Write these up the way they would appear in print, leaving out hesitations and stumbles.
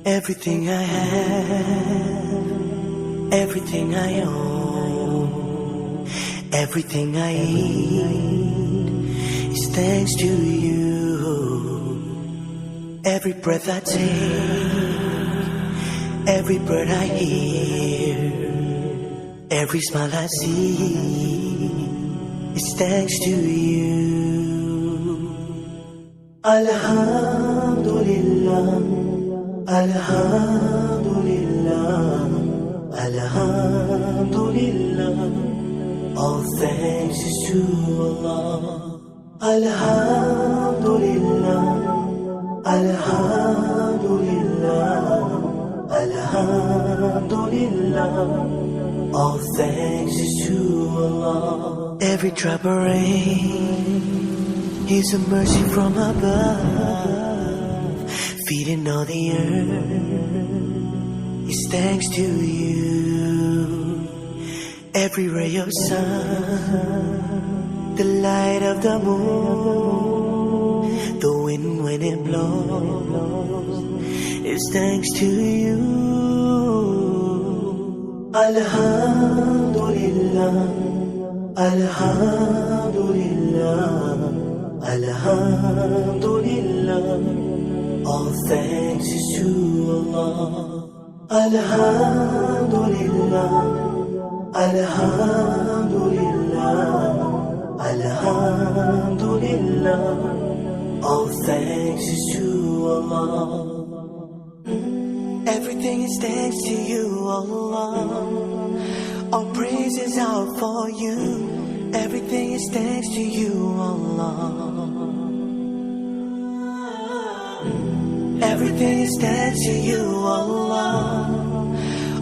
Everything I have, everything I own, everything I eat is thanks to you. Every breath I take, every bird I hear, every smile I see is thanks to you. Alhamdulillah, Alhamdulillah, Alhamdulillah. All thanks is to Allah. Alhamdulillah, Alhamdulillah, Alhamdulillah. All thanks is to Allah. Every drop of rain is a mercy from above, feeding all the earth is thanks to you. Every ray of sun, the light of the moon, the wind when it blows is thanks to you. Alhamdulillah, Alhamdulillah, Alhamdulillah. All thanks is to Allah. Alhamdulillah, Alhamdulillah, Alhamdulillah. All thanks is to Allah. Everything is thanks to you, Allah. All praises out for you. Everything is thanks to you, Allah. Everything is thanks to you, Allah.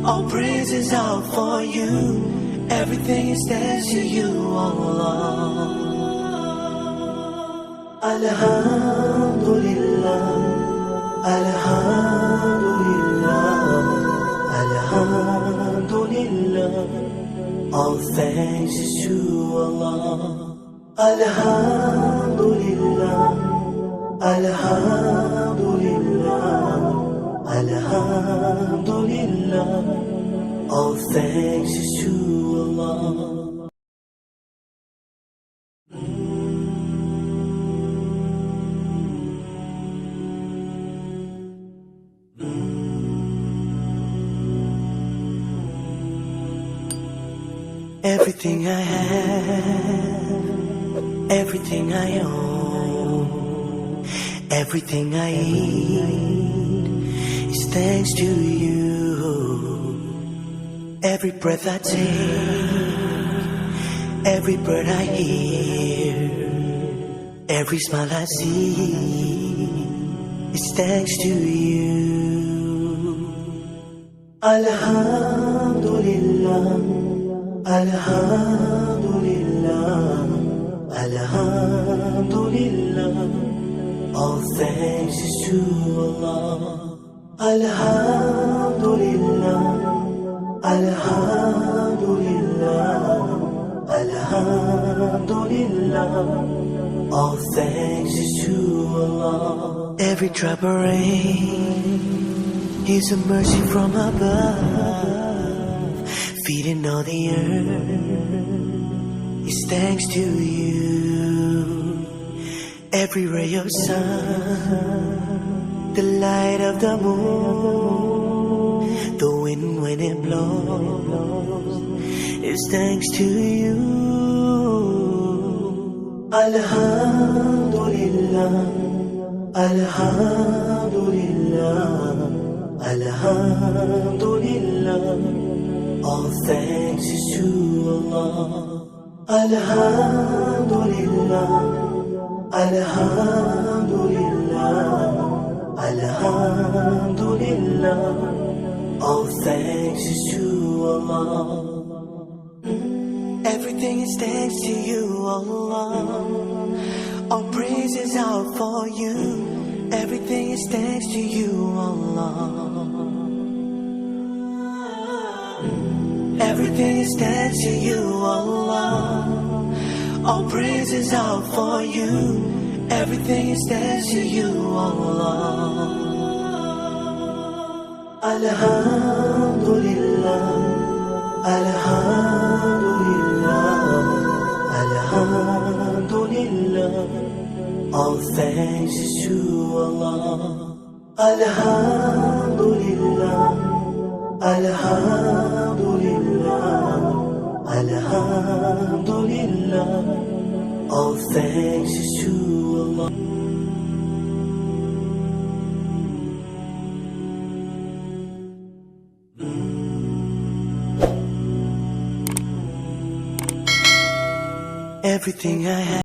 All praises out for you. Everything is thanks to you, Allah. Alhamdulillah, Alhamdulillah, Alhamdulillah. All thanks is to Allah. Alhamdulillah, Alhamdulillah, Alhamdulillah. All thanks is to Allah. Everything I have, everything I own, everything I eat is thanks to you. Every breath I take, every bird I hear, every smile I see is thanks to you. Alhamdulillah, Alhamdulillah, Alhamdulillah. All thanks is to Allah. Alhamdulillah, Alhamdulillah, Alhamdulillah. All thanks is to Allah. Every drop of rain is a mercy from above, feeding all the earth is thanks to you. Every ray of sun, the light of the moon, the wind when it blows is thanks to you. Alhamdulillah, Alhamdulillah, Alhamdulillah. All thanks is to Allah. Alhamdulillah, Alhamdulillah, Alhamdulillah. All thanks is to Allah. Everything is thanks to you, Allah. All praises out for you. Everything is thanks to you, Allah. Everything is thanks to you, Allah. All praises out for you. Everything is thanks to you, Allah. Alhamdulillah, Alhamdulillah, Alhamdulillah. All thanks is to Allah. Alhamdulillah, Alhamdulillah, Alhamdulillah. All thanks is to Allah. Everything I have.